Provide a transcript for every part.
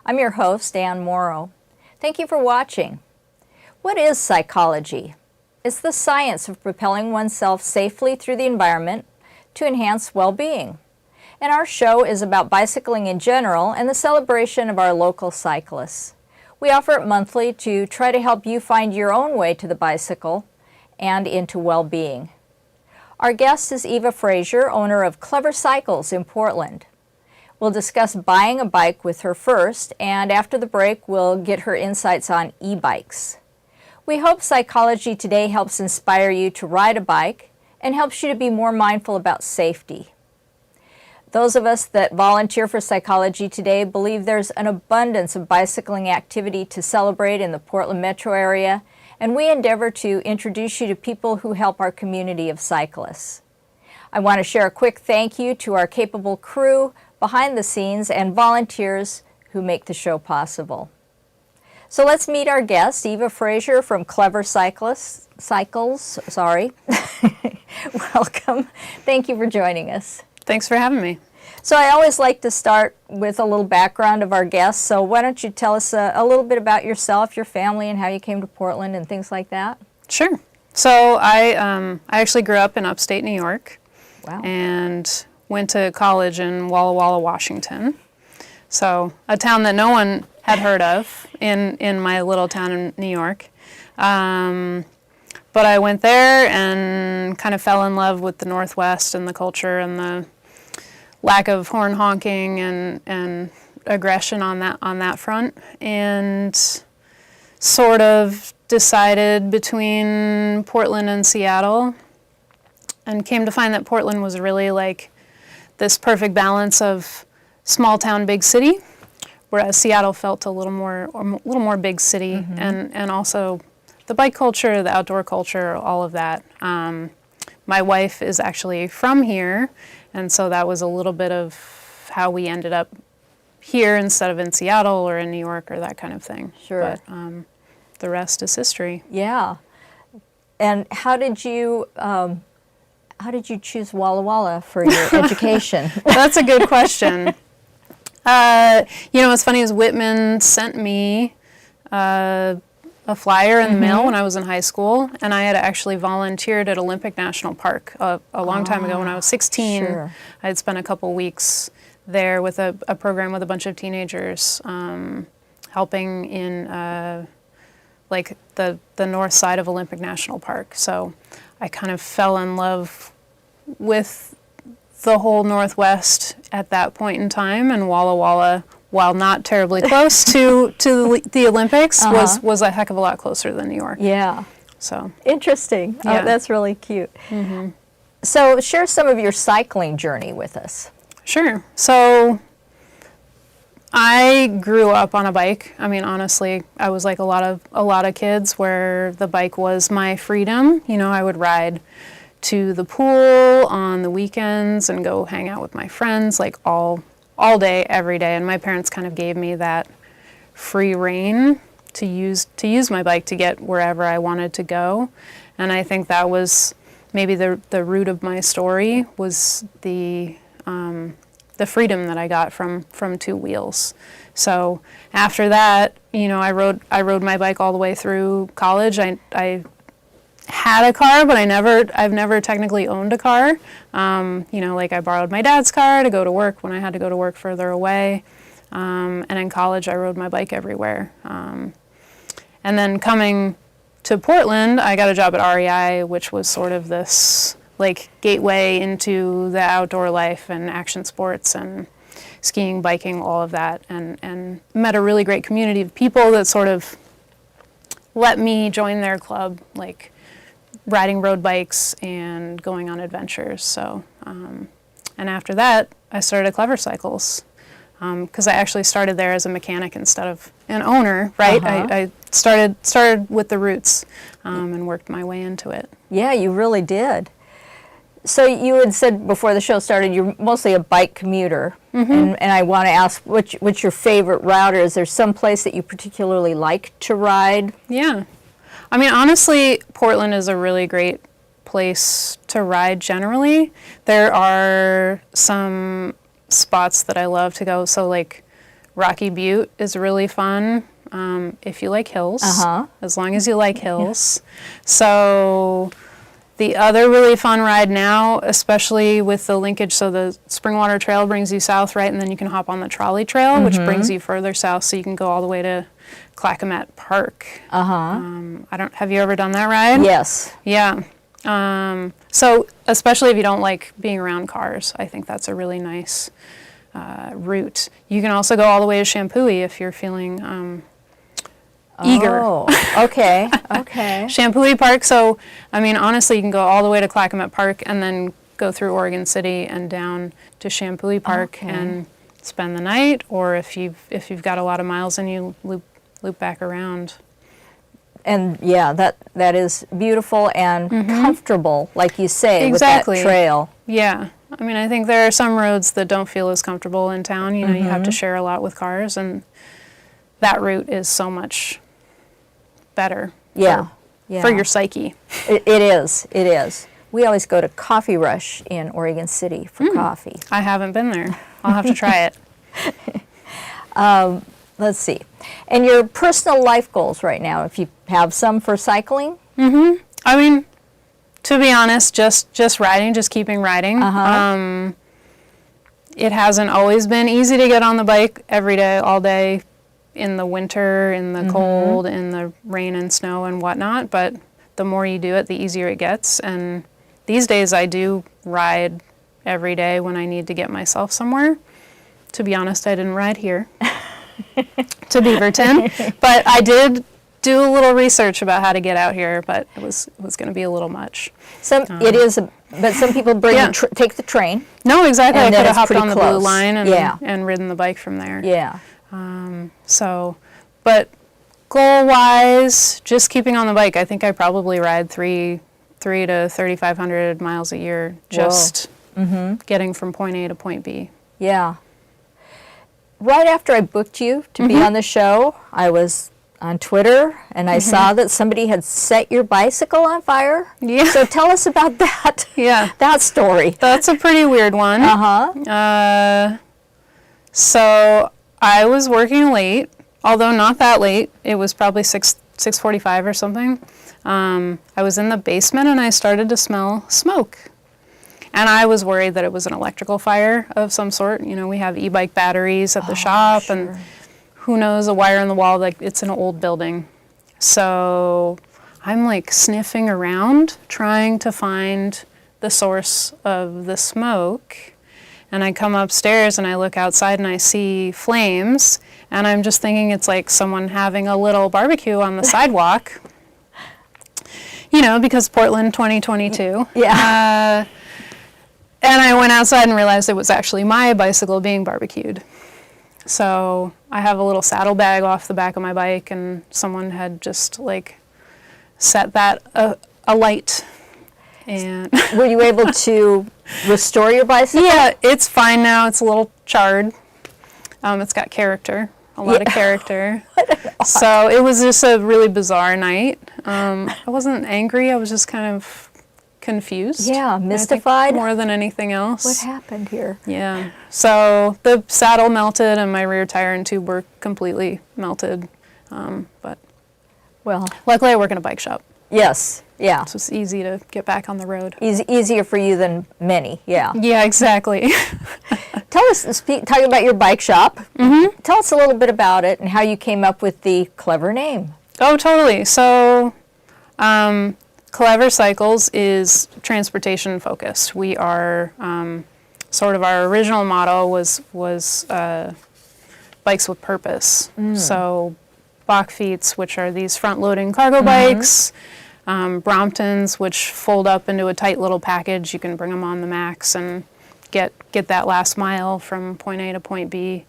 I'm your host, Ann Morrow. Thank you for watching. What is psychology? It's the science of propelling oneself safely through the environment to enhance well-being. And our show is about bicycling in general and the celebration of our local cyclists. We offer it monthly to try to help you find your own way to the bicycle and into well-being. Our guest is Eva Frazier, owner of Clever Cycles in Portland. We'll discuss buying a bike with her first, and after the break, we'll get her insights on e-bikes. We hope Psychology Today helps inspire you to ride a bike and helps you to be more mindful about safety. Those of us that volunteer for Psychology Today believe there's an abundance of bicycling activity to celebrate in the Portland metro area, and we endeavor to introduce you to people who help our community of cyclists. I want to share a quick thank you to our capable crew behind the scenes and volunteers who make the show possible. So let's meet our guest, Eva Frazier from Clever Cycles. Welcome. Thank you for joining us. Thanks for having me. So I always like to start with a little background of our guests. So why don't you tell us a little bit about yourself, your family, and how you came to Portland and things like that? Sure. So I actually grew up in upstate New York. Wow. And went to college in Walla Walla, Washington. So a town that no one had heard of in my little town in New York. But I went there and kind of fell in love with the Northwest and the culture and the lack of horn honking and aggression on that front, and sort of decided between Portland and Seattle, and came to find that Portland was really like this perfect balance of small town, big city, whereas Seattle felt a little more big city, and also the bike culture, the outdoor culture, all of that. My wife is actually from here, and so that was a little bit of how we ended up here instead of in Seattle or in New York or that kind of thing. Sure. But the rest is history. Yeah. And how did you choose Walla Walla for your education? That's a good question. What's funny is Whitman sent me a flyer in the mail when I was in high school, and I had actually volunteered at Olympic National Park a long time ago when I was 16. Sure. I had spent a couple weeks there with a program with a bunch of teenagers, helping in the north side of Olympic National Park. So I kind of fell in love with the whole Northwest at that point in time, and Walla Walla, while not terribly close to the Olympics, was a heck of a lot closer than New York. Yeah. So interesting. Yeah. Oh, that's really cute. So share some of your cycling journey with us. Sure. So I grew up on a bike. I mean, honestly, I was like a lot of kids where the bike was my freedom. I would ride to the pool on the weekends and go hang out with my friends like all day, every day. And my parents kind of gave me that free rein to use my bike to get wherever I wanted to go. And I think that was maybe the root of my story, was the freedom that I got from two wheels. So after that, I rode my bike all the way through college. I had a car, but I've never technically owned a car. I borrowed my dad's car to go to work when I had to go to work further away. And in college, I rode my bike everywhere. And then coming to Portland, I got a job at REI, which was sort of this gateway into the outdoor life and action sports and skiing, biking, all of that, and met a really great community of people that sort of let me join their club, riding road bikes and going on adventures. So, and after that, I started at Clever Cycles, because I actually started there as a mechanic instead of an owner, right? I started with the roots, and worked my way into it. Yeah, you really did. So you had said before the show started you're mostly a bike commuter, and I want to ask what's your favorite route, or is there some place that you particularly like to ride? Yeah. I mean, honestly, Portland is a really great place to ride generally. There are some spots that I love to go. So like Rocky Butte is really fun if you like hills, as long as you like hills. So the other really fun ride now, especially with the linkage, so the Springwater Trail brings you south, right, and then you can hop on the trolley trail, which brings you further south, so you can go all the way to Clackamat Park. Have you ever done that ride? Yes. Yeah. So especially if you don't like being around cars, I think that's a really nice route. You can also go all the way to Shampooey if you're feeling eager. Oh, okay, okay. Shampooey Park, so, I mean, honestly, you can go all the way to Clackamat Park and then go through Oregon City and down to Shampooey Park and spend the night, or if you've got a lot of miles and you loop back around. And yeah, that is beautiful and comfortable, like you say, Exactly. with that trail. Yeah. I mean, I think there are some roads that don't feel as comfortable in town. You know, you have to share a lot with cars, and that route is so much better for your psyche. It is. It is. We always go to Coffee Rush in Oregon City for coffee. I haven't been there. I'll have to try it. Let's see. And your personal life goals right now, if you have some for cycling? I mean, to be honest, just riding, just keeping riding. It hasn't always been easy to get on the bike every day, all day, in the winter, in the cold, in the rain and snow and whatnot, but the more you do it, the easier it gets. And these days I do ride every day when I need to get myself somewhere. To be honest, I didn't ride here to Beaverton, but I did do a little research about how to get out here, but it was going to be a little much. But some people take the train. No, exactly. I could have hopped on the close. Blue Line and ridden the bike from there. Yeah. But goal-wise, just keeping on the bike, I think I probably ride 3 to 3,500 miles a year, just getting from point A to point B. Yeah. Right after I booked you to be on the show, I was on Twitter, and I saw that somebody had set your bicycle on fire. Yeah. So tell us about that. Yeah. That story. That's a pretty weird one. So I was working late, although not that late. It was probably 6:45 or something. I was in the basement and I started to smell smoke. And I was worried that it was an electrical fire of some sort. You know, we have e-bike batteries at the shop, and who knows, a wire in the wall, like it's an old building. So I'm like sniffing around, trying to find the source of the smoke. And I come upstairs and I look outside and I see flames, and I'm just thinking it's like someone having a little barbecue on the sidewalk. You know, because Portland 2022. Yeah. And I went outside and realized it was actually my bicycle being barbecued. So I have a little saddlebag off the back of my bike, and someone had just like set that alight. And were you able to restore your bicycle? Yeah, it's fine now. It's a little charred. It's got character, a lot of character. So it was just a really bizarre night. I wasn't angry. I was just kind of confused. Yeah, mystified. More than anything else. What happened here? Yeah. So the saddle melted and my rear tire and tube were completely melted. But luckily I work in a bike shop. Yes. Yeah. So it's easy to get back on the road. Easier for you than many. Yeah. Yeah, exactly. Talking about your bike shop, tell us a little bit about it and how you came up with the clever name. Oh, totally. So Clever Cycles is transportation focused. We are sort of our original motto was bikes with purpose. So Bachfeets, which are these front-loading cargo bikes, Bromptons, which fold up into a tight little package. You can bring them on the Max and get that last mile from point A to point B.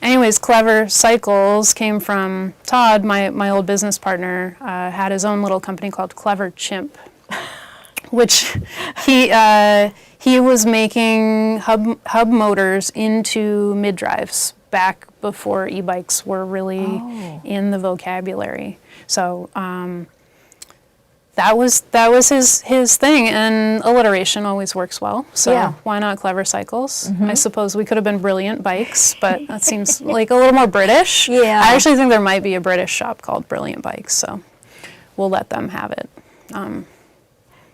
Anyways, Clever Cycles came from Todd, my old business partner, had his own little company called Clever Chimp, which he was making hub motors into mid-drives back before e-bikes were really in the vocabulary. So that was his thing, and alliteration always works well. So why not Clever Cycles? I suppose we could have been Brilliant Bikes, but that seems like a little more British. Yeah. I actually think there might be a British shop called Brilliant Bikes, so we'll let them have it.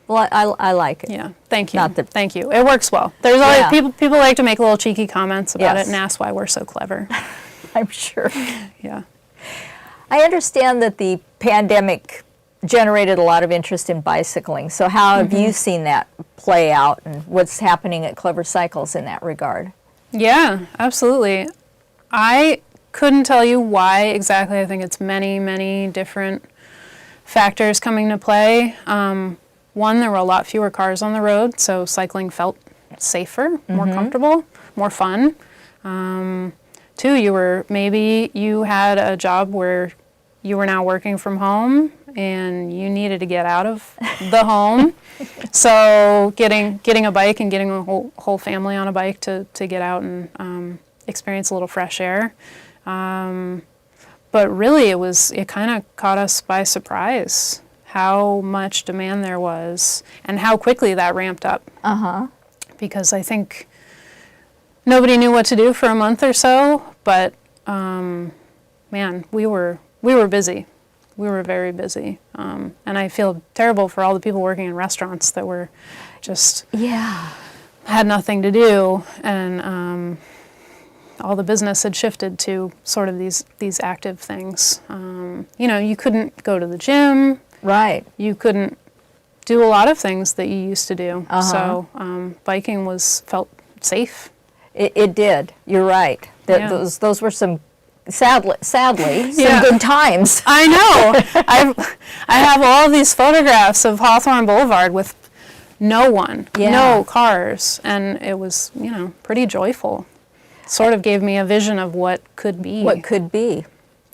Well, I like it. Yeah, thank you. Thank you. It works well. There's always people like to make little cheeky comments about it and ask why we're so clever. I'm sure. Yeah. I understand that the pandemic generated a lot of interest in bicycling. So how have you seen that play out, and what's happening at Clever Cycles in that regard? Yeah, absolutely. I couldn't tell you why exactly. I think it's many, many different factors coming to play. One, there were a lot fewer cars on the road, so cycling felt safer, more comfortable, more fun. Two, maybe you had a job where you were now working from home and you needed to get out of the home. So getting a bike and getting a whole family on a bike to get out and experience a little fresh air. But really it kind of caught us by surprise how much demand there was and how quickly that ramped up. Because I think nobody knew what to do for a month or so, but man, we were busy. We were very busy. And I feel terrible for all the people working in restaurants that were just had nothing to do, and all the business had shifted to sort of these active things. You couldn't go to the gym. Right. You couldn't do a lot of things that you used to do. So biking felt safe. It did. You're right. Those were some sadly some good times. I know. I have all of these photographs of Hawthorne Boulevard with no one, no cars, and it was pretty joyful. Sort of gave me a vision of what could be. What could be.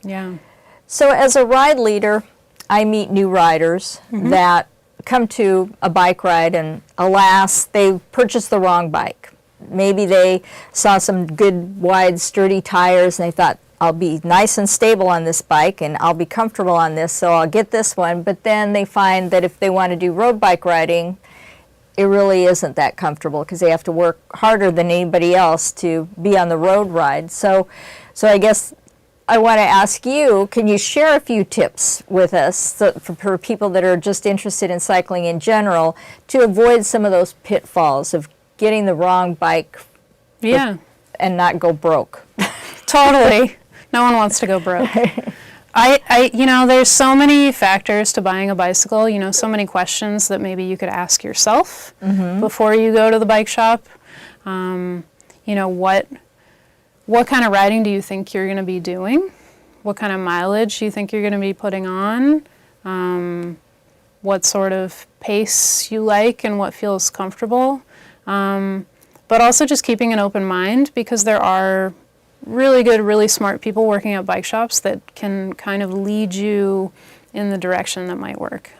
Yeah. So as a ride leader, I meet new riders that come to a bike ride and alas, they purchased the wrong bike. Maybe they saw some good, wide, sturdy tires and they thought, I'll be nice and stable on this bike and I'll be comfortable on this, so I'll get this one. But then they find that if they want to do road bike riding, it really isn't that comfortable because they have to work harder than anybody else to be on the road ride. So I guess I want to ask you, can you share a few tips with us for people that are just interested in cycling in general to avoid some of those pitfalls of getting the wrong bike and not go broke? Totally. No one wants to go broke. There's so many factors to buying a bicycle, so many questions that maybe you could ask yourself before you go to the bike shop. What kind of riding do you think you're going to be doing? What kind of mileage do you think you're going to be putting on? What sort of pace you like and what feels comfortable? But also just keeping an open mind, because there are really good, really smart people working at bike shops that can kind of lead you in the direction that might work.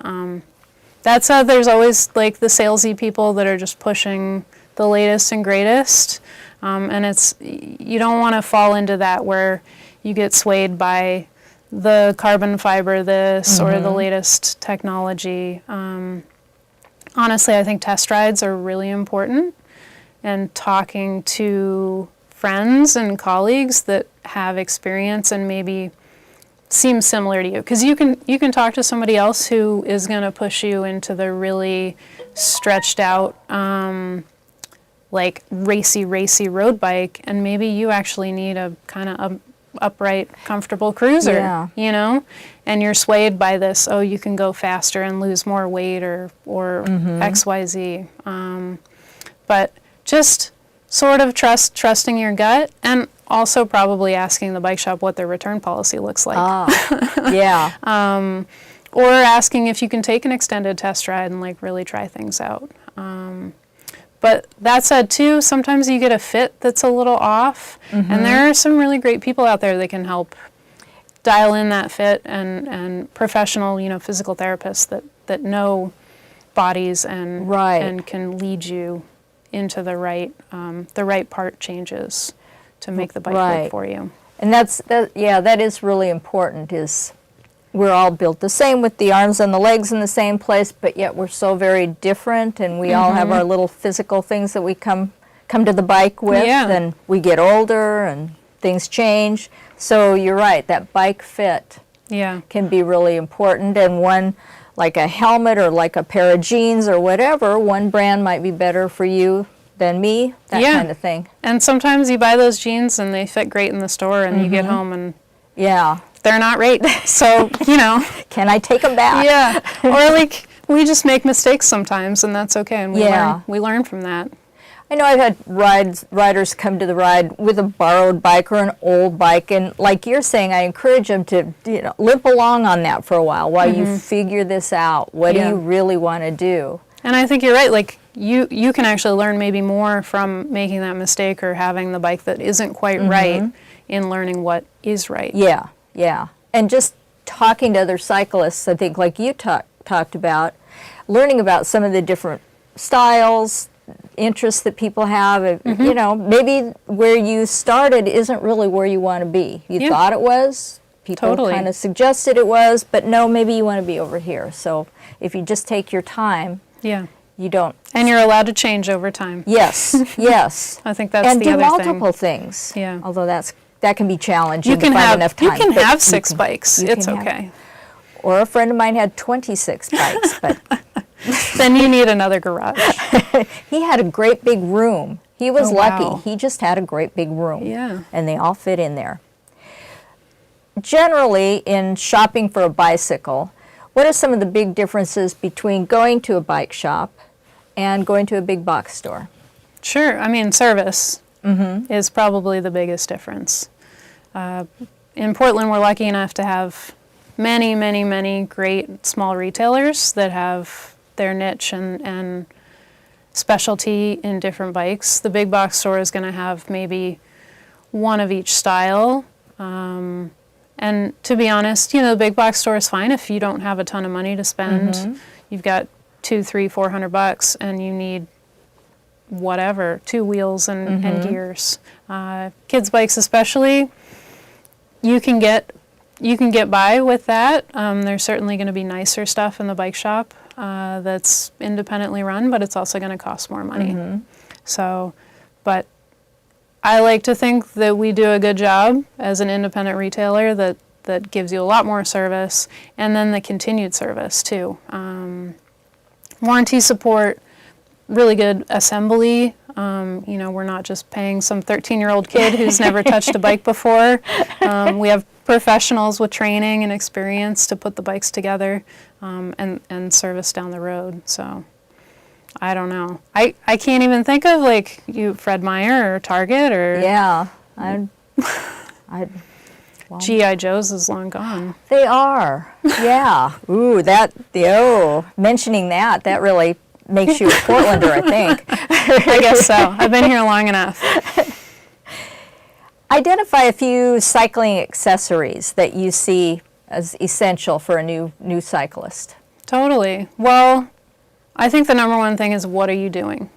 That said, there's always like the salesy people that are just pushing the latest and greatest. And you don't want to fall into that where you get swayed by the carbon fiber this or the latest technology. Honestly, I think test rides are really important, and talking to friends and colleagues that have experience and maybe seem similar to you, because you can talk to somebody else who is going to push you into the really stretched out like racy road bike, and maybe you actually need a kind of upright, comfortable cruiser, and you're swayed by this, you can go faster and lose more weight or XYZ. But just sort of trusting your gut, and also probably asking the bike shop what their return policy looks like. Or asking if you can take an extended test ride and like really try things out. But that said, too, sometimes you get a fit that's a little off, and there are some really great people out there that can help dial in that fit, and professional, physical therapists that know bodies and can lead you into the right part changes to make the bike work for you. And that is really important. Is we're all built the same with the arms and the legs in the same place, but yet we're so very different, and we all have our little physical things that we come to the bike with, and we get older and things change. So you're right, that bike fit can be really important, and one, like a helmet or like a pair of jeans or whatever, one brand might be better for you than me, that kind of thing. And sometimes you buy those jeans and they fit great in the store, and you get home and they're not right. So, can I take them back? Yeah. Or like, we just make mistakes sometimes, and that's okay, and we learn from that. I know I've had riders come to the ride with a borrowed bike or an old bike, and like you're saying, I encourage them to limp along on that for a while you figure this out. What do you really want to do? And I think you're right. Like, you can actually learn maybe more from making that mistake or having the bike that isn't quite right in learning what is right. Yeah. And just talking to other cyclists, I think, like you talked about, learning about some of the different styles, interests that people have. Maybe where you started isn't really where you want to be. You thought it was. People kind of suggested it was, but no, maybe you want to be over here. So if you just take your time, you don't. And you're allowed to change over time. Yes. I think that's the other thing. And do multiple things. Yeah. Although that can be challenging. You can to find enough time. You can have 6 bikes. It's okay. Or a friend of mine had 26 bikes, but then you need another garage. He had a great big room. He was lucky. He just had a great big room. Yeah. And they all fit in there. Generally, in shopping for a bicycle, what are some of the big differences between going to a bike shop and going to a big box store? Sure. I mean, service is probably the biggest difference. In Portland, we're lucky enough to have many, many, many great small retailers that have their niche and specialty in different bikes. The big box store is going to have maybe one of each style. And to be honest, the big box store is fine if you don't have a ton of money to spend. You've got $200, $300, $400, and you need whatever, 2 wheels and gears. Kids' bikes especially, you can get by with that. There's certainly going to be nicer stuff in the bike shop that's independently run, but it's also going to cost more money. So, but I like to think that we do a good job as an independent retailer that gives you a lot more service, and then the continued service too. Warranty support, really good assembly. We're not just paying some 13-year-old kid who's never touched a bike before. We have professionals with training and experience to put the bikes together and service down the road. So I don't know. I can't even think of like Fred Meyer or Target or G.I. Joe's is long gone. They are. Yeah. Ooh, mentioning that really makes you a Portlander, I think. I guess so. I've been here long enough. Identify a few cycling accessories that you see as essential for a new cyclist. Totally. Well, I think the number one thing is, what are you doing?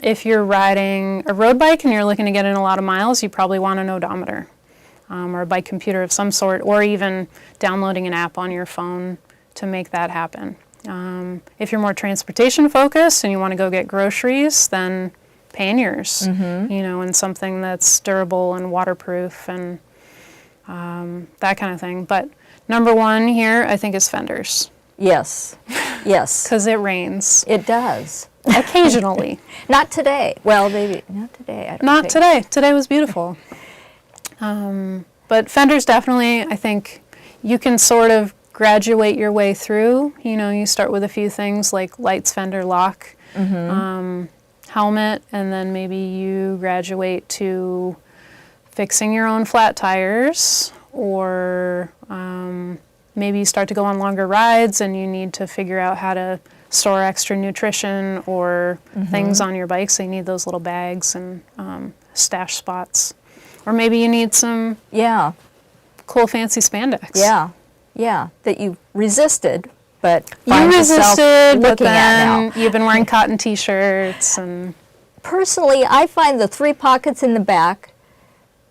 If you're riding a road bike and you're looking to get in a lot of miles, you probably want an odometer or a bike computer of some sort, or even downloading an app on your phone to make that happen. If you're more transportation focused and you want to go get groceries, then panniers, and something that's durable and waterproof and that kind of thing. But number one here, I think, is fenders. Yes. Because it rains. It does. Occasionally. Not today. Well, maybe not today. Not today. Today was beautiful. But fenders, definitely, I think you can sort of graduate your way through. You start with a few things like lights, fender, lock, helmet, and then maybe you graduate to fixing your own flat tires, or maybe you start to go on longer rides and you need to figure out how to store extra nutrition or things on your bike, so you need those little bags and stash spots. Or maybe you need some cool fancy spandex. Yeah, yeah, that you resisted, but You find yourself resisted, but looking at now. then you've been wearing cotton t-shirts and... Personally, I find the 3 pockets in the back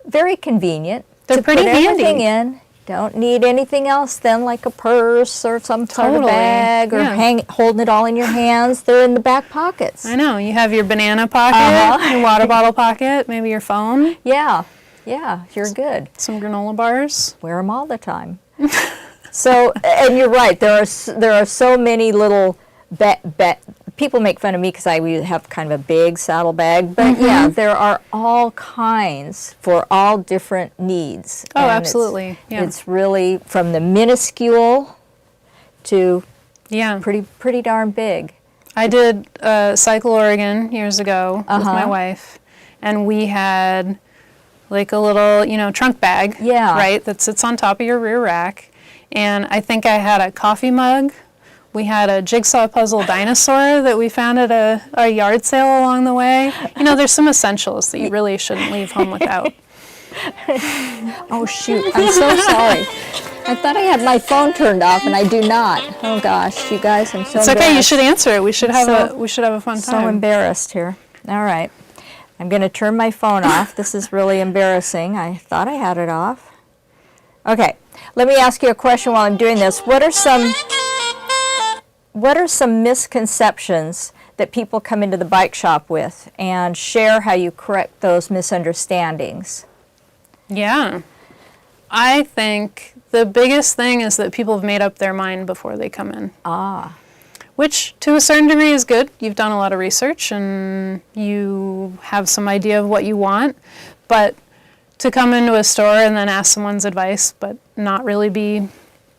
very convenient. They're to pretty put handy. everything in. Don't need anything else then, like a purse or some sort of Totally, bag or yeah. holding it all in your hands. They're in the back pockets. I know, you have your banana pocket, your water bottle pocket, maybe your phone, Yeah, yeah, you're good. some granola bars. Wear them all the time. So, and you're right. There are so many little people make fun of me because I have kind of a big saddle bag, but yeah, there are all kinds for all different needs. Oh, And absolutely. Yeah. It's really from the minuscule to Yeah. pretty darn big. I did Cycle Oregon years ago with my wife, and we had like a little, trunk bag, right, that sits on top of your rear rack. And I think I had a coffee mug. We had a jigsaw puzzle dinosaur that we found at a yard sale along the way. There's some essentials that you really shouldn't leave home without. Oh shoot, I'm so sorry. I thought I had my phone turned off and I do not. Oh gosh, you guys, I'm so It's embarrassed. okay, you should answer it. We should have a fun time. So embarrassed here. All right. I'm going to turn my phone off. This is really embarrassing. I thought I had it off. Okay. Let me ask you a question while I'm doing this. What are some misconceptions that people come into the bike shop with, and share how you correct those misunderstandings? Yeah. I think the biggest thing is that people have made up their mind before they come in. Which, to a certain degree, is good. You've done a lot of research and you have some idea of what you want. But to come into a store and then ask someone's advice but not really be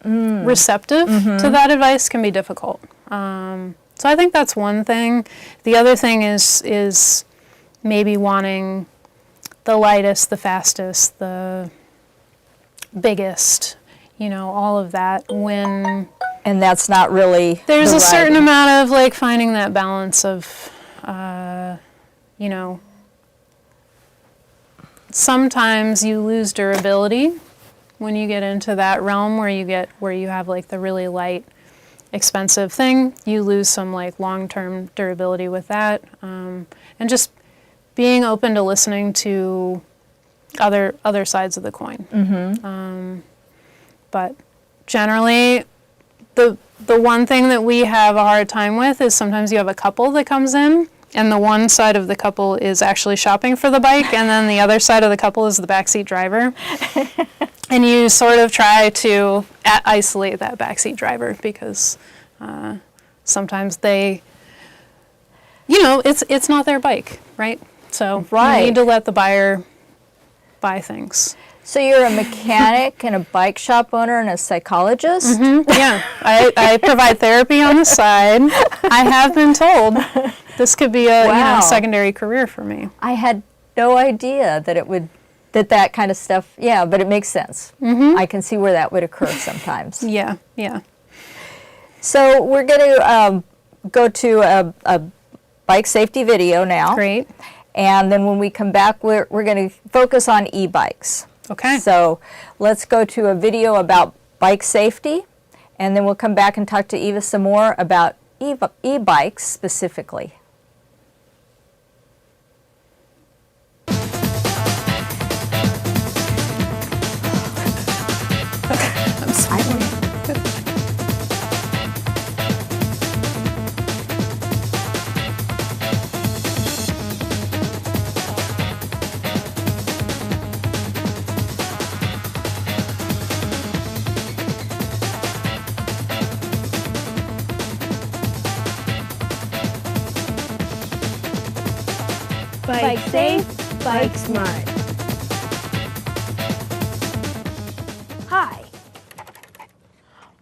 receptive to that advice can be difficult. So I think that's one thing. The other thing is maybe wanting the lightest, the fastest, the biggest, all of that when... And that's not really There's the a certain riding. amount of finding that balance of, sometimes you lose durability when you get into that realm where you have the really light, expensive thing. You lose some long-term durability with that, and just being open to listening to other sides of the coin. But generally, the one thing that we have a hard time with is sometimes you have a couple that comes in, and the one side of the couple is actually shopping for the bike, and then the other side of the couple is the backseat driver. And you sort of try to isolate that backseat driver because sometimes they, it's not their bike, right? So you need to let the buyer buy things. So you're a mechanic and a bike shop owner and a psychologist? Yeah, I provide therapy on the side. I have been told this could be a secondary career for me. I had no idea that that kind of stuff, but it makes sense. I can see where that would occur sometimes. Yeah. So we're going to go to a bike safety video now. Great. And then when we come back, we're going to focus on e-bikes. Okay. So let's go to a video about bike safety, and then we'll come back and talk to Eva some more about e-bikes specifically. I'm sorry. Bike safe, bike smart. Hi,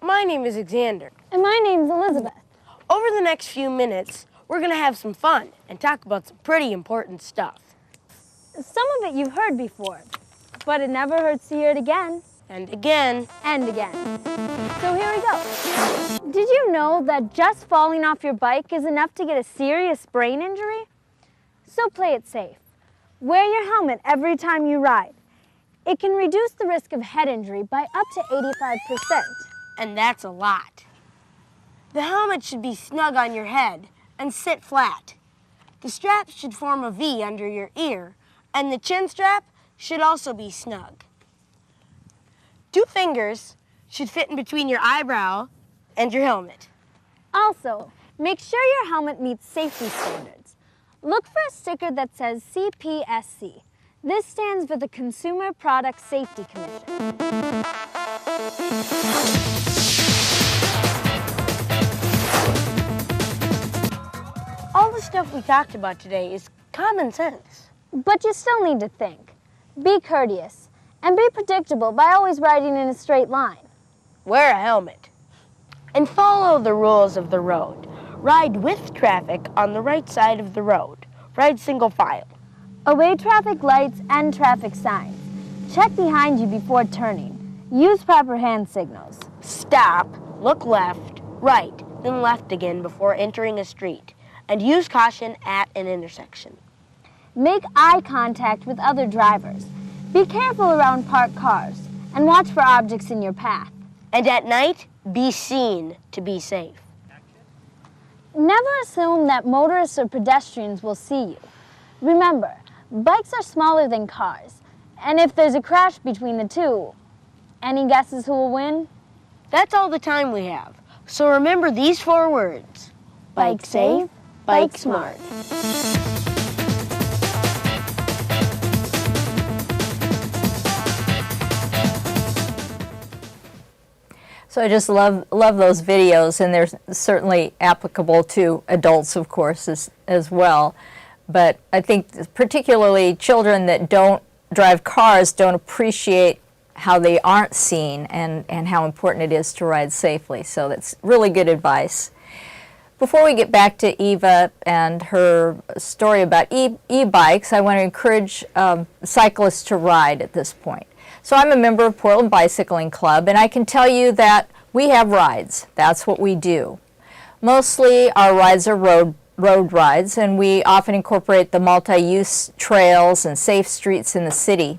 my name is Xander. And my name's Elizabeth. Over the next few minutes, we're gonna have some fun and talk about some pretty important stuff. Some of it you've heard before, but it never hurts to hear it again And again, and again. So here we go. Did you know that just falling off your bike is enough to get a serious brain injury? So play it safe. Wear your helmet every time you ride. It can reduce the risk of head injury by up to 85%. And that's a lot. The helmet should be snug on your head and sit flat. The strap should form a V under your ear, and the chin strap should also be snug. 2 fingers should fit in between your eyebrow and your helmet. Also, make sure your helmet meets safety standards. Look for a sticker that says CPSC. This stands for the Consumer Product Safety Commission. All the stuff we talked about today is common sense. But you still need to think. Be courteous and be predictable by always riding in a straight line. Wear a helmet. And follow the rules of the road. Ride with traffic on the right side of the road. Ride single file. Obey traffic lights and traffic signs. Check behind you before turning. Use proper hand signals. Stop, look left, right, then left again before entering a street. And use caution at an intersection. Make eye contact with other drivers. Be careful around parked cars and watch for objects in your path. And at night, be seen to be safe. Never assume that motorists or pedestrians will see you. Remember, bikes are smaller than cars, and if there's a crash between the two, any guesses who will win? That's all the time we have. So remember these 4 words. Bike safe, bike smart. So I just love those videos, and they're certainly applicable to adults, of course, as well. But I think particularly children that don't drive cars don't appreciate how they aren't seen and how important it is to ride safely. So that's really good advice. Before we get back to Eva and her story about e-bikes, I want to encourage cyclists to ride at this point. So I'm a member of Portland Bicycling Club, and I can tell you that we have rides. That's what we do. Mostly our rides are road rides, and we often incorporate the multi-use trails and safe streets in the city.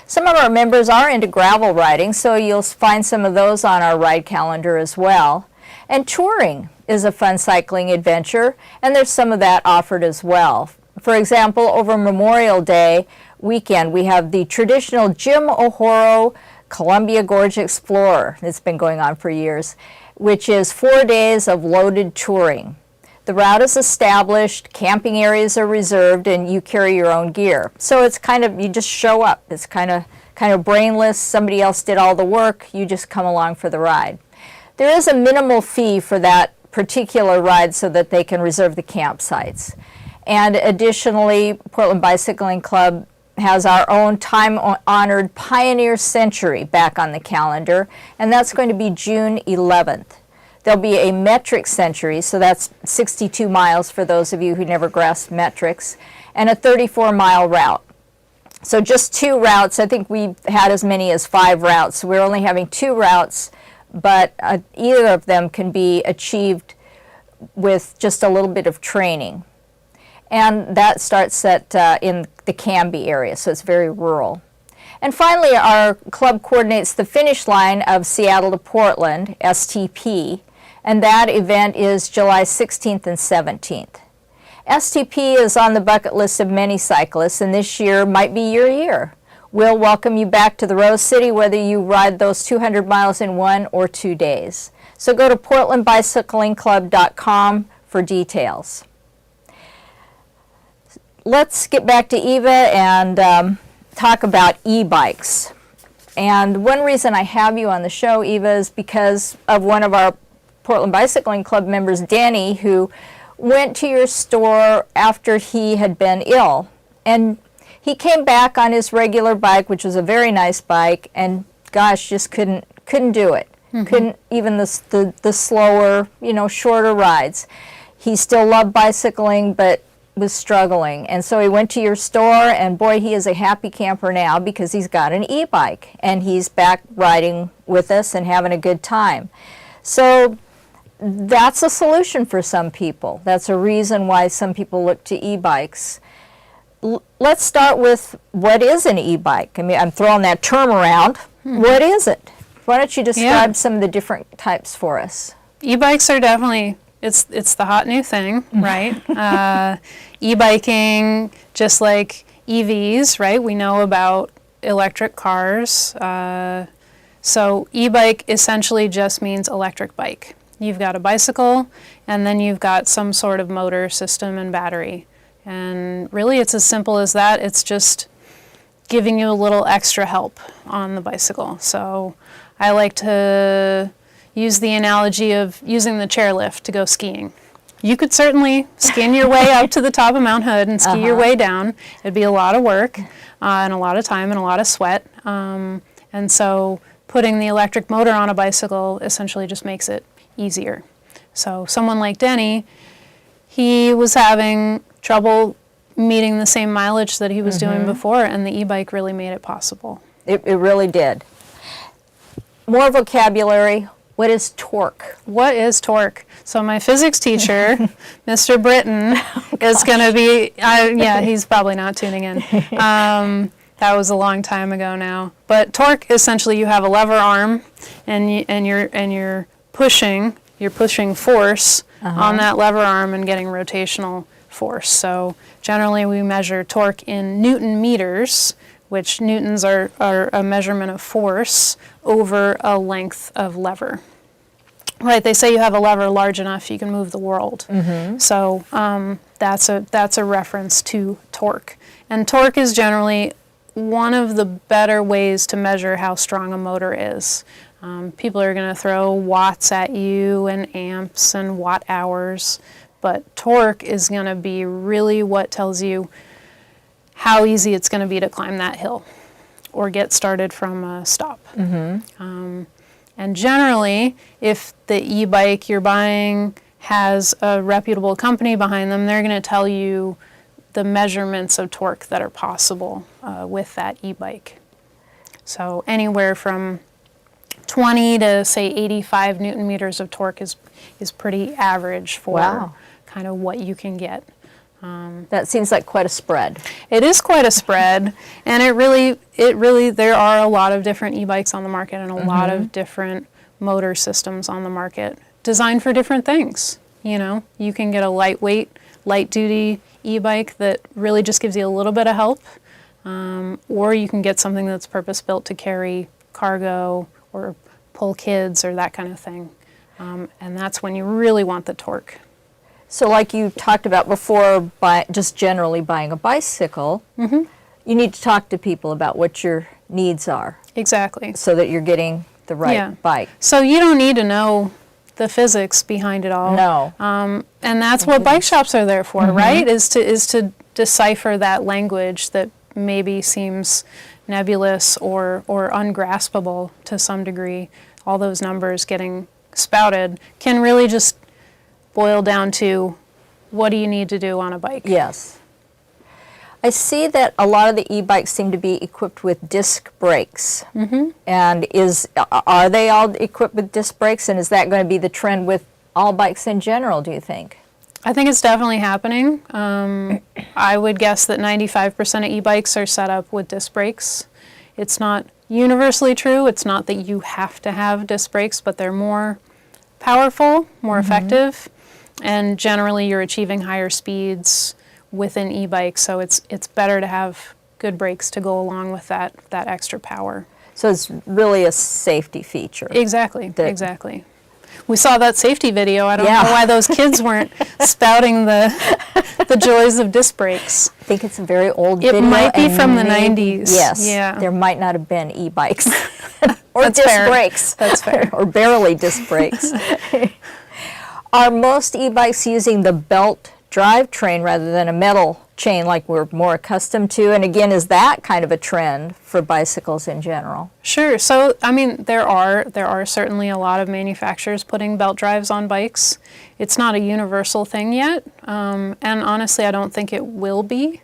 Some of our members are into gravel riding, so you'll find some of those on our ride calendar as well. And touring is a fun cycling adventure, and there's some of that offered as well. For example, over Memorial Day weekend, we have the traditional Jim O'Horo Columbia Gorge Explorer. It's been going on for years, which is 4 days of loaded touring. The route is established, camping areas are reserved, and you carry your own gear. So it's kind of, you just show up. It's kind of brainless. Somebody else did all the work. You just come along for the ride. There is a minimal fee for that particular ride so that they can reserve the campsites. And additionally, Portland Bicycling Club has our own time-honored Pioneer Century back on the calendar, and that's going to be June 11th. There'll be a metric century, so that's 62 miles for those of you who never grasped metrics, and a 34-mile route. So just 2 routes. I think we had as many as 5 routes. We're only having 2 routes, but either of them can be achieved with just a little bit of training. And that starts at in the Canby area, so it's very rural. And finally, our club coordinates the finish line of Seattle to Portland, STP, and that event is July 16th and 17th. STP is on the bucket list of many cyclists, and this year might be your year. We'll welcome you back to the Rose City, whether you ride those 200 miles in 1 or 2 days. So go to portlandbicyclingclub.com for details. Let's get back to Eva and talk about e-bikes. And one reason I have you on the show, Eva, is because of one of our Portland Bicycling Club members, Danny, who went to your store after he had been ill. And he came back on his regular bike, which was a very nice bike, and gosh, just couldn't do it. Mm-hmm. Couldn't even the slower, shorter rides. He still loved bicycling, but was struggling, and so he went to your store, and boy, he is a happy camper now because he's got an e-bike and he's back riding with us and having a good time. So that's a solution for some people. That's a reason why some people look to e-bikes. Let's start with, what is an e-bike? I mean, I'm throwing that term around. What is it? Why don't you describe some of the different types for us? E-bikes are definitely, it's the hot new thing, right? E-biking, just like EVs, right? We know about electric cars. So e-bike essentially just means electric bike. You've got a bicycle, and then you've got some sort of motor system and battery. And really it's as simple as that. It's just giving you a little extra help on the bicycle. So I like to use the analogy of using the chairlift to go skiing. You could certainly skin your way up to the top of Mount Hood and ski your way down. It'd be a lot of work and a lot of time and a lot of sweat. And so putting the electric motor on a bicycle essentially just makes it easier. So someone like Denny, he was having trouble meeting the same mileage that he was doing before, and the e-bike really made it possible. It really did. More vocabulary. What is torque? What is torque? So my physics teacher, Mr. Britton, is going to be, yeah, he's probably not tuning in. That was a long time ago now. But torque, essentially, you have a lever arm, and you're pushing force on that lever arm and getting rotational force. So generally, we measure torque in Newton meters, which newtons are a measurement of force over a length of lever. Right, they say you have a lever large enough, you can move the world. So that's a reference to torque. And torque is generally one of the better ways to measure how strong a motor is. People are going to throw watts at you and amps and watt hours, but torque is going to be really what tells you how easy it's going to be to climb that hill or get started from a stop. And generally, if the e-bike you're buying has a reputable company behind them, they're going to tell you the measurements of torque that are possible with that e-bike. So anywhere from 20 to, say, 85 Newton meters of torque is pretty average for kind of what you can get. That seems like quite a spread. It is quite a spread, and it really, there are a lot of different e-bikes on the market and a lot of different motor systems on the market designed for different things. You know, you can get a lightweight, light-duty e-bike that really just gives you a little bit of help, or you can get something that's purpose-built to carry cargo or pull kids or that kind of thing. And that's when you really want the torque. So like you talked about before, just generally buying a bicycle, you need to talk to people about what your needs are. Exactly. So that you're getting the right bike. So you don't need to know the physics behind it all. No. And that's what bike shops are there for, right? Is to decipher that language that maybe seems nebulous or ungraspable to some degree. All those numbers getting spouted can really just boil down to, what do you need to do on a bike? Yes. I see that a lot of the e-bikes seem to be equipped with disc brakes. And are they all equipped with disc brakes, and is that going to be the trend with all bikes in general, do you think? I think it's definitely happening. I would guess that 95% of e-bikes are set up with disc brakes. It's not universally true. It's not that you have to have disc brakes, but they're more powerful, more effective, and generally you're achieving higher speeds with an e-bike, so it's better to have good brakes to go along with that extra power. So it's really a safety feature. Exactly, exactly. We saw that safety video. I don't know why those kids weren't spouting the joys of disc brakes. I think it's a very old video. It might be from the 90s. Yes. Yeah. There might not have been e-bikes. Or That's disc fair. brakes. That's fair. Or barely disc brakes. Are most e-bikes using the belt drivetrain rather than a metal chain like we're more accustomed to? And again, is that kind of a trend for bicycles in general? Sure. So, I mean, there are certainly a lot of manufacturers putting belt drives on bikes. It's not a universal thing yet, and honestly, I don't think it will be.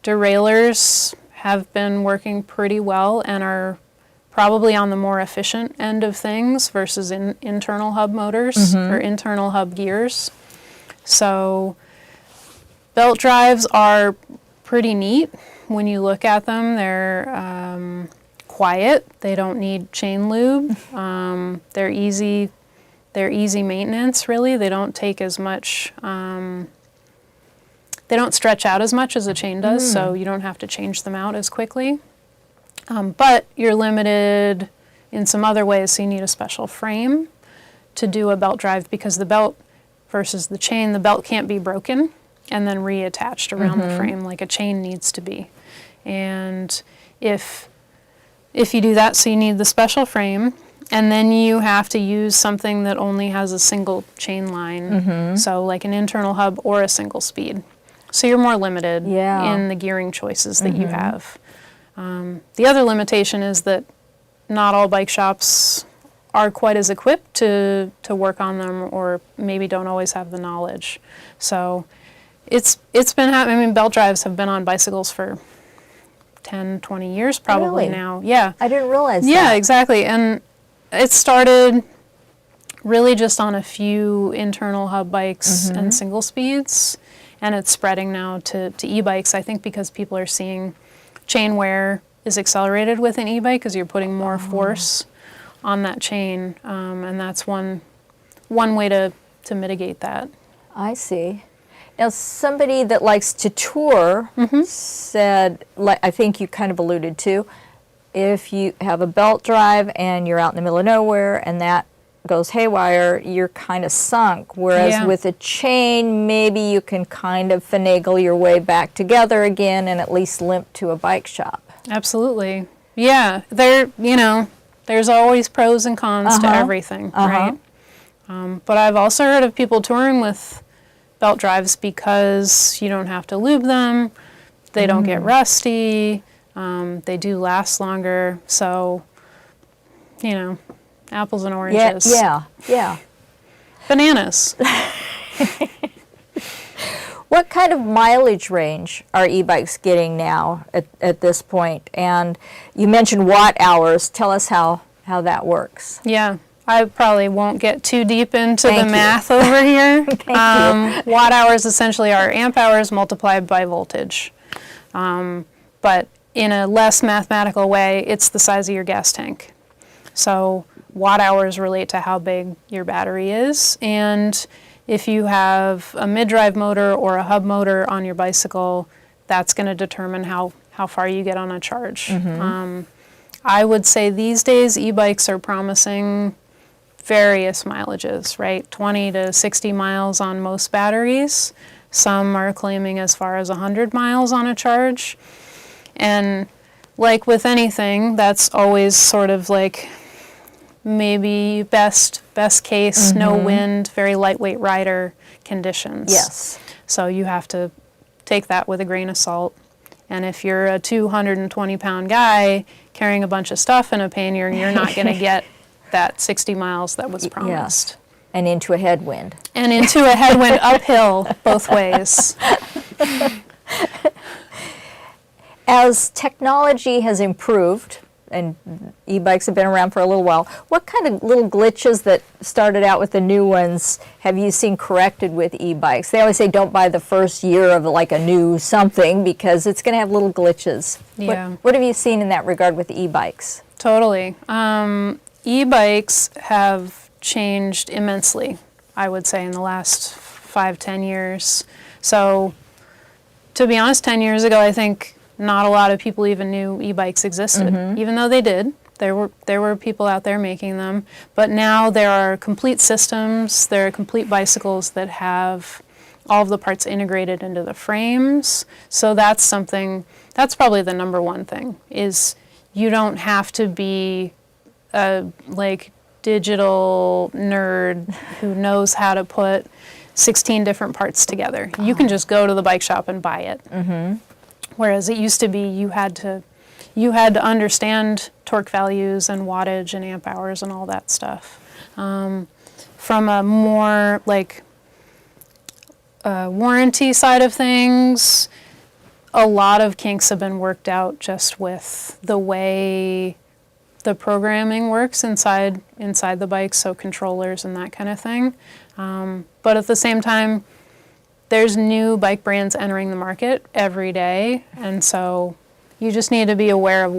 Derailleurs have been working pretty well and are probably on the more efficient end of things versus internal hub motors or internal hub gears. So belt drives are pretty neat when you look at them. They're quiet. They don't need chain lube. They're easy maintenance, really. They don't take as much, they don't stretch out as much as a chain does, so you don't have to change them out as quickly. But you're limited in some other ways, so you need a special frame to do a belt drive, because the belt versus the chain, the belt can't be broken and then reattached around the frame like a chain needs to be. And if you do that, so you need the special frame, and then you have to use something that only has a single chain line, so like an internal hub or a single speed. So you're more limited in the gearing choices that you have. The other limitation is that not all bike shops are quite as equipped to work on them, or maybe don't always have the knowledge. So it's been happening. I mean, belt drives have been on bicycles for 10, 20 years probably now. Yeah. I didn't realize that. Yeah, exactly. And it started really just on a few internal hub bikes and single speeds, and it's spreading now to e-bikes, I think, because people are seeing chain wear is accelerated with an e-bike because you're putting more force on that chain, and that's one way to mitigate that. I see. Now, somebody that likes to tour said, like I think you kind of alluded to, if you have a belt drive and you're out in the middle of nowhere and that goes haywire, you're kind of sunk. Whereas with a chain, maybe you can kind of finagle your way back together again and at least limp to a bike shop. Absolutely. Yeah, there's always pros and cons to everything, right? But I've also heard of people touring with belt drives because you don't have to lube them, they don't get rusty, they do last longer, so, apples and oranges. Yeah. Bananas. What kind of mileage range are e-bikes getting now at this point? And you mentioned watt hours. Tell us how that works. Yeah, I probably won't get too deep into the math over here. Watt hours essentially are amp hours multiplied by voltage. But in a less mathematical way, it's the size of your gas tank. So watt hours relate to how big your battery is, and if you have a mid-drive motor or a hub motor on your bicycle, that's going to determine how far you get on a charge. I would say these days e-bikes are promising various mileages, right? 20 to 60 miles on most batteries. Some are claiming as far as 100 miles on a charge. And like with anything, that's always sort of like maybe best case, no wind, very lightweight rider conditions. Yes. So you have to take that with a grain of salt. And if you're a 220-pound guy carrying a bunch of stuff in a pannier, you're not going to get that 60 miles that was promised. Yes. And into a headwind. And into a headwind uphill both ways. As technology has improved, and e-bikes have been around for a little while, what kind of little glitches that started out with the new ones have you seen corrected with e-bikes? They always say don't buy the first year of like a new something because it's going to have little glitches. Yeah. What have you seen in that regard with e-bikes? Totally. E-bikes have changed immensely, I would say, in the last 5-10 years. So, to be honest, 10 years ago, I think not a lot of people even knew e-bikes existed, even though they did. There were people out there making them, but now there are complete systems, there are complete bicycles that have all of the parts integrated into the frames. So that's probably the number one thing, is you don't have to be a digital nerd who knows how to put 16 different parts together. You can just go to the bike shop and buy it. Whereas it used to be you had to understand torque values and wattage and amp hours and all that stuff. From a more like warranty side of things, a lot of kinks have been worked out just with the way the programming works inside the bike, so controllers and that kind of thing. But at the same time, there's new bike brands entering the market every day, and so you just need to be aware of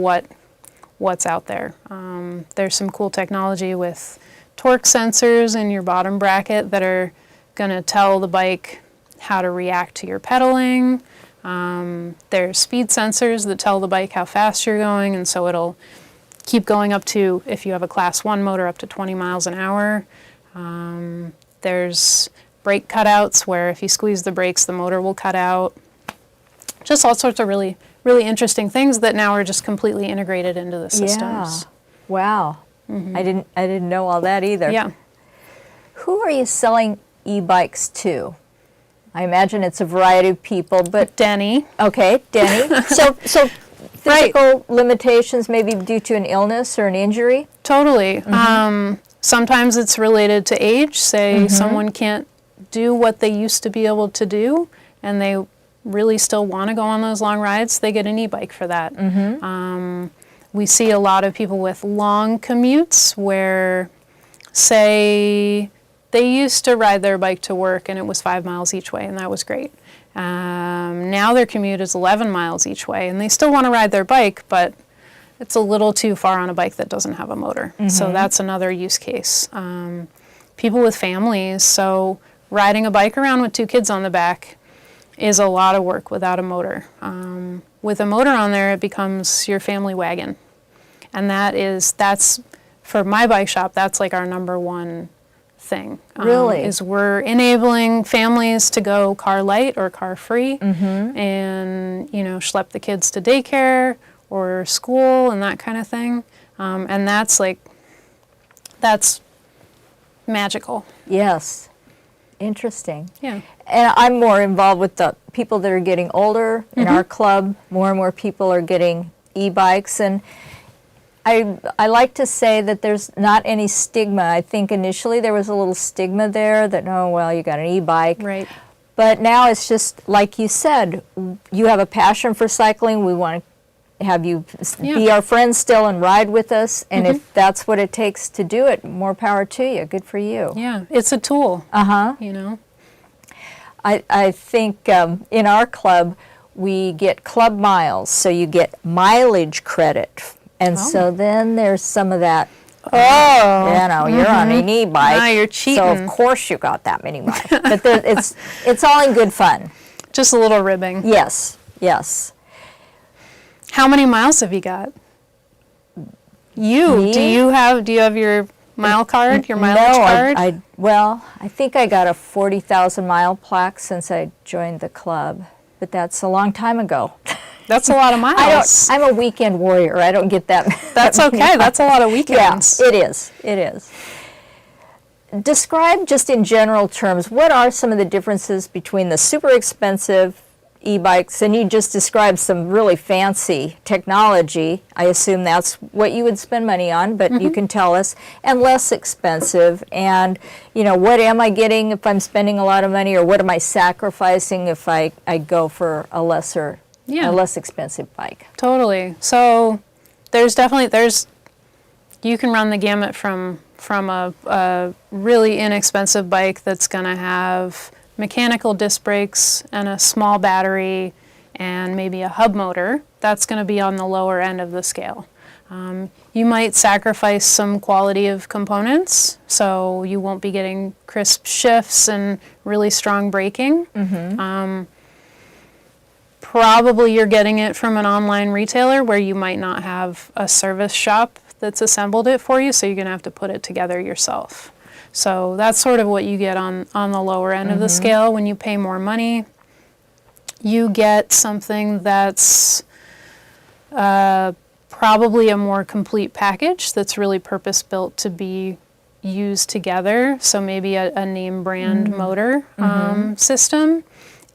what's out there. There's some cool technology with torque sensors in your bottom bracket that are going to tell the bike how to react to your pedaling. There's speed sensors that tell the bike how fast you're going, and so it'll keep going up to, if you have a class 1 motor, up to 20 miles an hour. There's brake cutouts where if you squeeze the brakes, the motor will cut out. Just all sorts of really, really interesting things that now are just completely integrated into the systems. Yeah. Wow. I didn't know all that either. Yeah. Who are you selling e-bikes to? I imagine it's a variety of people, but Denny. okay, Denny. So physical limitations maybe due to an illness or an injury? Totally. Sometimes it's related to age. Say someone can't do what they used to be able to do, and they really still want to go on those long rides, they get an e-bike for that. We see a lot of people with long commutes where, say, they used to ride their bike to work and it was 5 miles each way, and that was great. Now their commute is 11 miles each way, and they still want to ride their bike, but it's a little too far on a bike that doesn't have a motor. So that's another use case. People with families, so riding a bike around with 2 kids on the back is a lot of work without a motor. With a motor on there, it becomes your family wagon. And that's for my bike shop, that's like our number one thing. Really? Is we're enabling families to go car light or car free and, schlep the kids to daycare or school and that kind of thing. And that's magical. Yes. Interesting. Yeah. And I'm more involved with the people that are getting older in our club. More and more people are getting e-bikes, and I like to say that there's not any stigma. I think initially there was a little stigma there that, oh, well, you got an e-bike. Right. But now it's just, like you said, you have a passion for cycling. We want to have you be our friend still and ride with us. And if that's what it takes to do it, more power to you. Good for you. Yeah, it's a tool. I think in our club, we get club miles. So you get mileage credit. And so then there's some of that, you're on an e-bike. Now you're cheating. So of course you got that many miles. But it's all in good fun. Just a little ribbing. Yes, yes. How many miles have you got? Me? Do you have your mile card, your mileage card? I think I got a 40,000 mile plaque since I joined the club, but that's a long time ago. That's a lot of miles. I'm a weekend warrior. I don't get that. That's okay. That's a lot of weekends. Yeah, it is. It is. Describe just in general terms, what are some of the differences between the super expensive e-bikes, and you just described some really fancy technology. I assume that's what you would spend money on, but you can tell us, and less expensive, and what am I getting if I'm spending a lot of money, or what am I sacrificing if I go for a less expensive bike? Totally. So you can run the gamut from a really inexpensive bike that's going to have mechanical disc brakes and a small battery and maybe a hub motor. That's going to be on the lower end of the scale. You might sacrifice some quality of components, so you won't be getting crisp shifts and really strong braking. Probably you're getting it from an online retailer where you might not have a service shop that's assembled it for you, so you're going to have to put it together yourself. So that's sort of what you get on the lower end of the scale. When you pay more money, you get something that's probably a more complete package that's really purpose-built to be use together, so maybe a name brand motor system,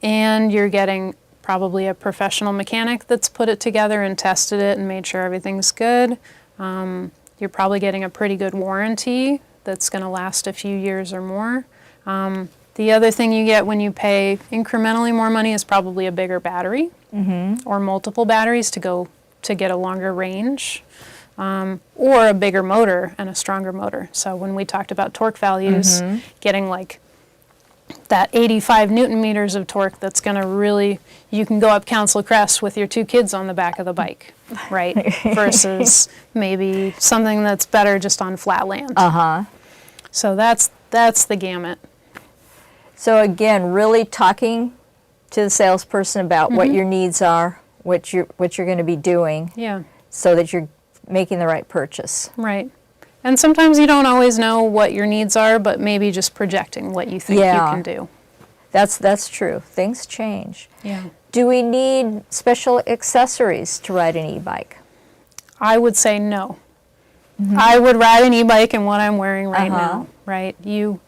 and you're getting probably a professional mechanic that's put it together and tested it and made sure everything's good. You're probably getting a pretty good warranty that's going to last a few years or more. The other thing you get when you pay incrementally more money is probably a bigger battery or multiple batteries to get a longer range, or a bigger motor and a stronger motor. So when we talked about torque values, getting like that 85 Newton meters of torque that's going to really, you can go up Council Crest with your 2 kids on the back of the bike, right? Versus maybe something that's better just on flat land. So that's the gamut. So again, really talking to the salesperson about what your needs are, what you're going to be doing, so that you're making the right purchase. Right. And sometimes you don't always know what your needs are, but maybe just projecting what you think you can do. That's true. Things change. Yeah. Do we need special accessories to ride an e-bike? I would say no. I would ride an e-bike in what I'm wearing right now, right? You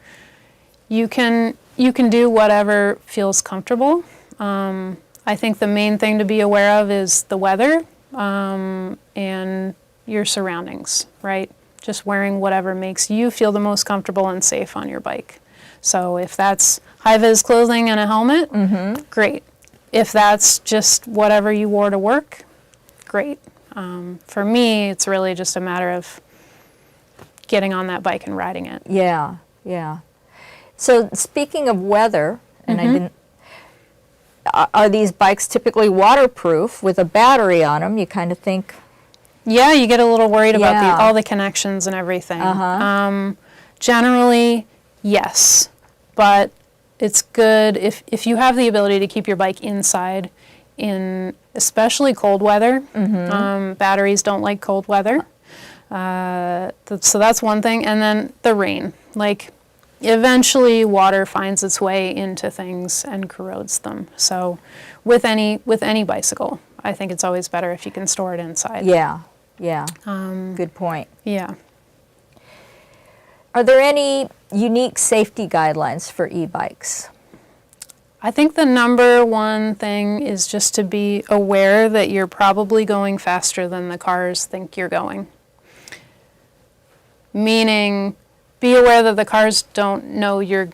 can do whatever feels comfortable. I think the main thing to be aware of is the weather and your surroundings, right? Just wearing whatever makes you feel the most comfortable and safe on your bike. So if that's high-vis clothing and a helmet, great. If that's just whatever you wore to work, great. For me, it's really just a matter of getting on that bike and riding it. Yeah, yeah. So speaking of weather, and I didn't, are these bikes typically waterproof with a battery on them? You kind of think. Yeah, you get a little worried about all the connections and everything. Generally, yes, but it's good if you have the ability to keep your bike inside in especially cold weather. Batteries don't like cold weather. So that's one thing. And then the rain. Like, eventually water finds its way into things and corrodes them. So with any bicycle, I think it's always better if you can store it inside. Yeah, yeah. Good point. Yeah. Are there any unique safety guidelines for e-bikes? I think the number one thing is just to be aware that you're probably going faster than the cars think you're going. Meaning, be aware that the cars don't know you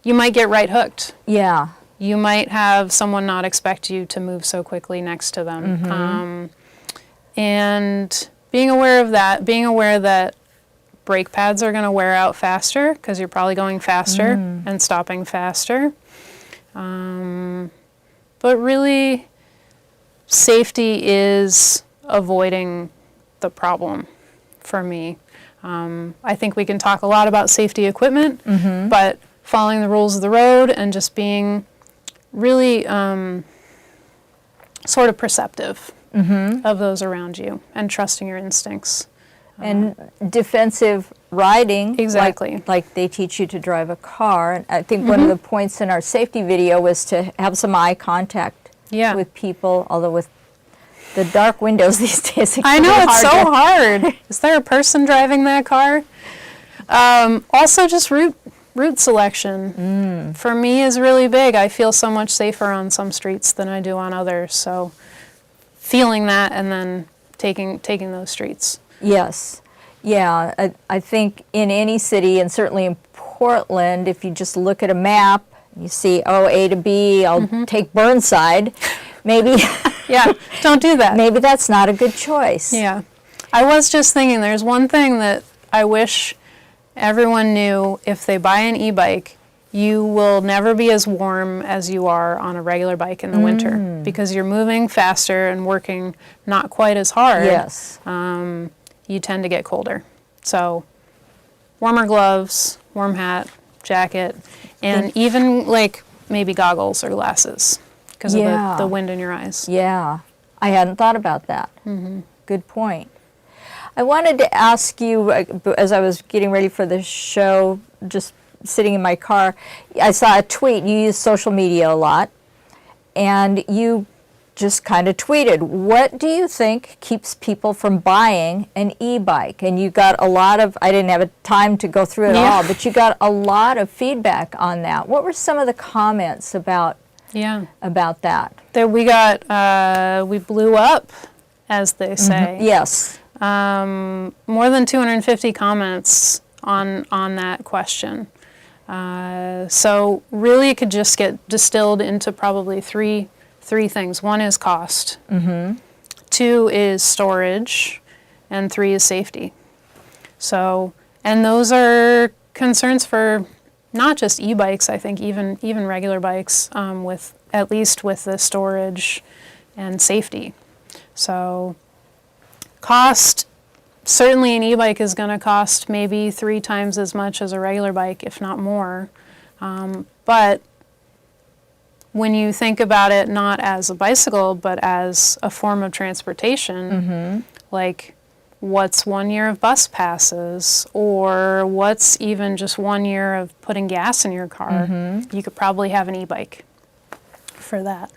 might get right hooked. Yeah. You might have someone not expect you to move so quickly next to them. And being aware of that, being aware that brake pads are going to wear out faster because you're probably going faster and stopping faster. But really, safety is avoiding the problem for me. I think we can talk a lot about safety equipment, but following the rules of the road and just being really sort of perceptive of those around you and trusting your instincts. And defensive riding, Exactly. like they teach you to drive a car. And I think one of the points in our safety video was to have some eye contact with people, although with the dark windows these days, I know, it's so hard. Is there a person driving that car? Also, just route selection for me is really big. I feel so much safer on some streets than I do on others. So feeling that and then taking those streets. Yes. Yeah, I think in any city, and certainly in Portland, if you just look at a map, you see, A to B, I'll take Burnside, maybe. Yeah, don't do that. Maybe that's not a good choice. Yeah. I was just thinking, there's one thing that I wish everyone knew. If they buy an e-bike, you will never be as warm as you are on a regular bike in the winter because you're moving faster and working not quite as hard. Yes. You tend to get colder. So warmer gloves, warm hat, jacket, and even like maybe goggles or glasses because of the wind in your eyes. Yeah, I hadn't thought about that. Good point. I wanted to ask you, as I was getting ready for the show, just sitting in my car, I saw a tweet. You use social media a lot, and you just kind of tweeted, what do you think keeps people from buying an e-bike? And you got a lot of, I didn't have time to go through it all, but you got a lot of feedback on that. What were some of the comments about that? That we got, we blew up, as they say. Yes. More than 250 comments on that question. So really it could just get distilled into probably three things. One is cost, 2 is storage, and 3 is safety. So, and those are concerns for not just e-bikes, I think even regular bikes, at least with the storage and safety. So cost, certainly an e-bike is going to cost maybe 3 times as much as a regular bike, if not more. But when you think about it not as a bicycle, but as a form of transportation, like what's 1 year of bus passes, or what's even just 1 year of putting gas in your car, you could probably have an e-bike for that.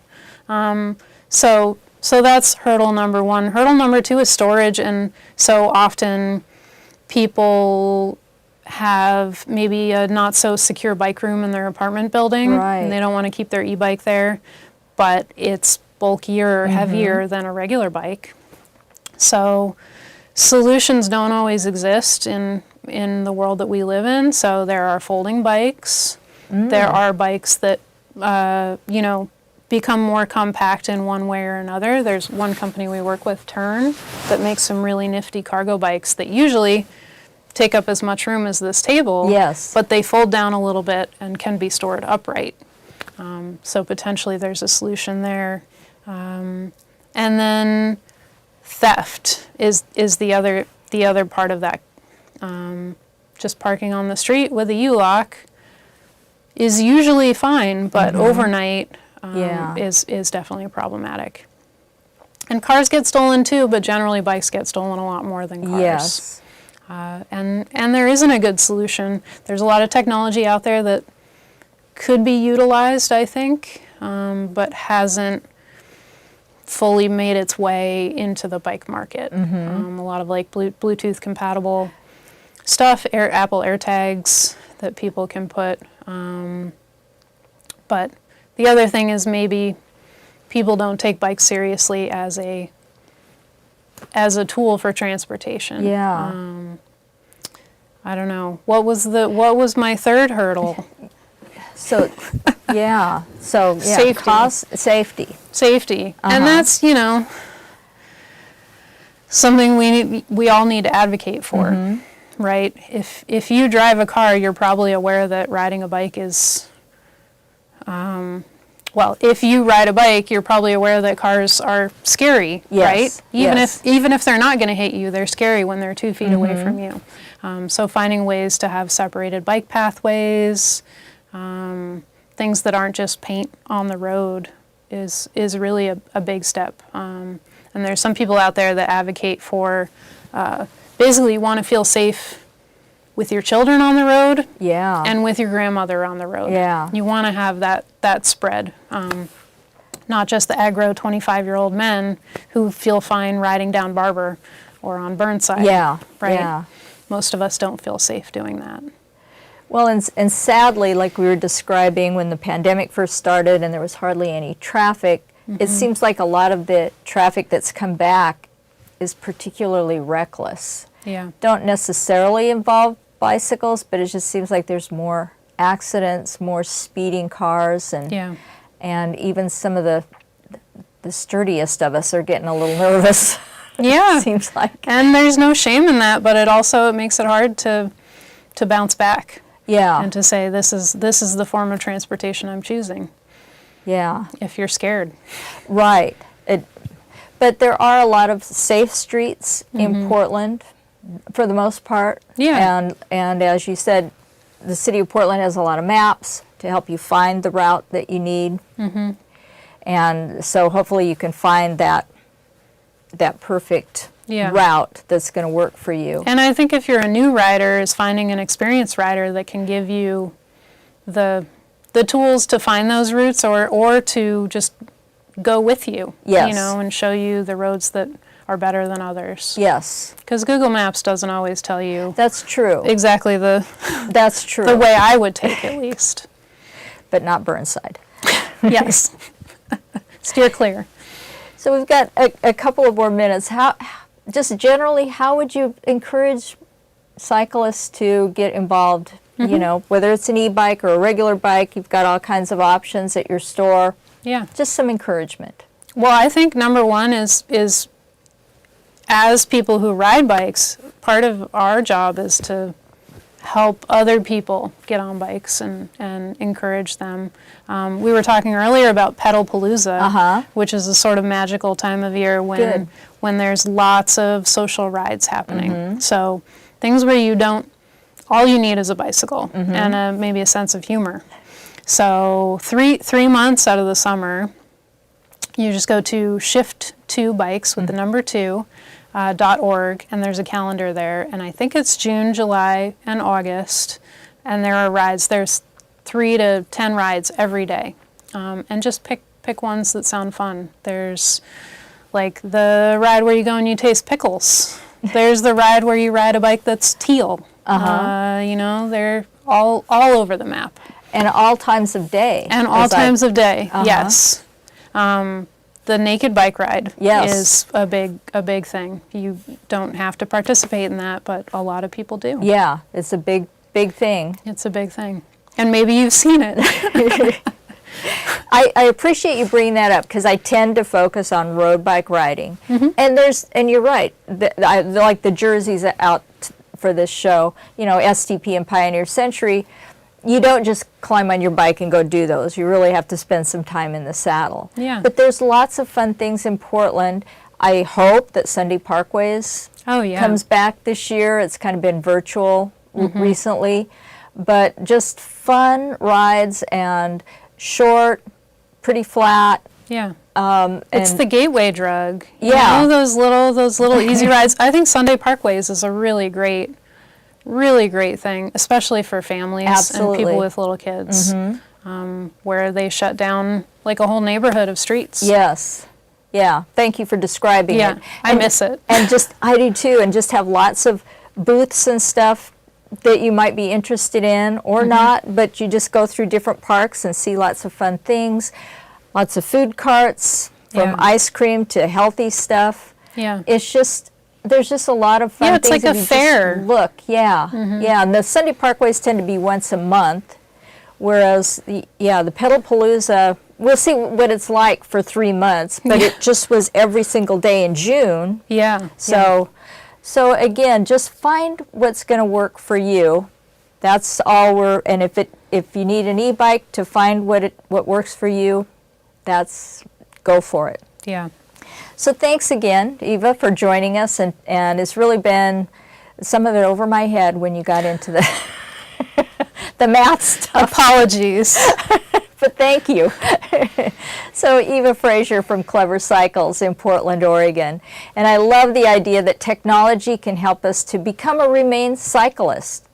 So that's hurdle number 1. Hurdle number 2 is storage, and so often people have maybe a not so secure bike room in their apartment building, and they don't want to keep their e-bike there, but it's bulkier or heavier than a regular bike. So solutions don't always exist in the world that we live in. So there are folding bikes. There are bikes that become more compact in one way or another. There's one company we work with, Turn, that makes some really nifty cargo bikes that usually take up as much room as this table, but they fold down a little bit and can be stored upright. So potentially there's a solution there. And then theft is the other part of that. Just parking on the street with a U-lock is usually fine, but overnight is definitely problematic. And cars get stolen too, but generally bikes get stolen a lot more than cars. Yes. And there isn't a good solution. There's a lot of technology out there that could be utilized, I think, but hasn't fully made its way into the bike market. A lot of like Bluetooth compatible stuff, Apple AirTags that people can put. But the other thing is maybe people don't take bikes seriously as a tool for transportation. I don't know. What was my third hurdle? So, Safety. Cost, safety. Safety. And that's, something we all need to advocate for, right? If you drive a car, you're probably aware that riding a bike is, if you ride a bike, you're probably aware that cars are scary, right? Even if they're not going to hit you, they're scary when they're 2 feet away from you. So finding ways to have separated bike pathways, things that aren't just paint on the road is really a big step. And there's some people out there that advocate for, basically you want to feel safe with your children on the road and with your grandmother on the road. You want to have that spread. Not just the aggro 25-year-old men who feel fine riding down Barber or on Burnside. Right? Most of us don't feel safe doing that. Well, and sadly, like we were describing when the pandemic first started and there was hardly any traffic, it seems like a lot of the traffic that's come back is particularly reckless. Don't necessarily involve bicycles, but it just seems like there's more accidents, more speeding cars, and even some of the sturdiest of us are getting a little nervous. It seems like. And there's no shame in that, but it makes it hard to bounce back. And to say this is the form of transportation I'm choosing. If you're scared. Right. But there are a lot of safe streets in Portland, for the most part. And as you said, the city of Portland has a lot of maps to help you find the route that you need. And so hopefully you can find that perfect route that's going to work for you. And I think if you're a new rider, is finding an experienced rider that can give you the tools to find those routes or to just go with you, Yes. you know, and show you the roads that are better than others. Yes, Because Google Maps doesn't always tell you that's true. exactly That's true. the way I would take, at least. But not Burnside. Yes. Steer clear. So we've got a couple of more minutes. Just generally, how would you encourage cyclists to get involved? You know, whether it's an e-bike or a regular bike, you've got all kinds of options at your store. Yeah. Just some encouragement. Well, I think number one is as people who ride bikes, part of our job is to help other people get on bikes and encourage them. We were talking earlier about Pedalpalooza, which is a sort of magical time of year when there's lots of social rides happening. So things where all you need is a bicycle and maybe a sense of humor. So 3 months out of the summer, you just go to shift2bikes with the number 2, .org, and there's a calendar there, and I think it's June, July, and August, and there are rides. There's 3 to 10 rides every day, and just pick ones that sound fun. There's like the ride where you go and you taste pickles. There's the ride where you ride a bike that's teal. You know, they're all over the map. And all times of day. And all times of day, yes. The naked bike ride is a big thing. You don't have to participate in that, but a lot of people do. Yeah, it's a big thing. It's a big thing. And maybe you've seen it. I appreciate you bringing that up because I tend to focus on road bike riding. And you're right, like the jerseys out for this show, you know, STP and Pioneer Century, you don't just climb on your bike and go do those. You really have to spend some time in the saddle. Yeah. But there's lots of fun things in Portland. I hope that Sunday Parkways comes back this year. It's kind of been virtual recently. But just fun rides and short, pretty flat. Yeah. and It's the gateway drug. Yeah. You know, those little easy rides. I think Sunday Parkways is a really great thing, especially for families and people with little kids, where they shut down like a whole neighborhood of streets. Yes. Yeah. Thank you for describing it. I miss it. And I do too, and just have lots of booths and stuff that you might be interested in or not, but you just go through different parks and see lots of fun things. Lots of food carts, from ice cream to healthy stuff. Yeah. There's just a lot of fun things. Yeah, it's like a fair. Look, yeah. And the Sunday Parkways tend to be once a month, whereas the Pedalpalooza, we'll see what it's like for 3 months, but it just was every single day in June. Yeah. So again, just find what's going to work for you. That's all and if you need an e-bike to find what works for you, go for it. Yeah. So thanks again, Eva, for joining us, and it's really been some of it over my head when you got into the math stuff. Apologies. But thank you. So Eva Frazier from Clever Cycles in Portland, Oregon. And I love the idea that technology can help us to become or remain cyclists.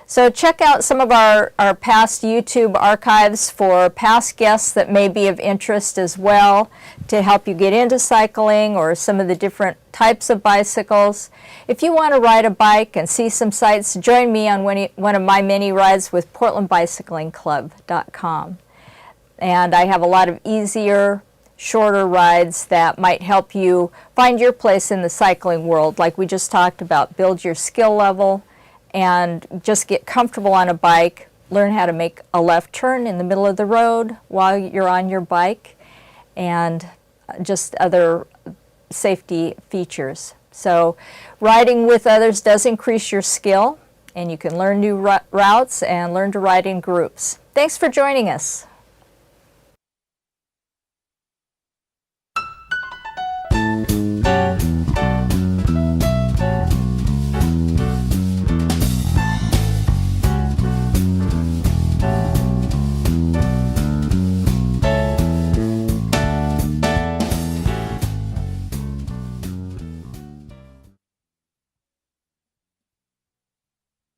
So check out some of our past YouTube archives for past guests that may be of interest as well to help you get into cycling or some of the different types of bicycles. If you want to ride a bike and see some sights, join me on one of my many rides with PortlandBicyclingClub.com. And I have a lot of easier, shorter rides that might help you find your place in the cycling world, like we just talked about. Build your skill level and just get comfortable on a bike, learn how to make a left turn in the middle of the road while you're on your bike, and just other safety features. So riding with others does increase your skill, and you can learn new routes and learn to ride in groups. Thanks for joining us.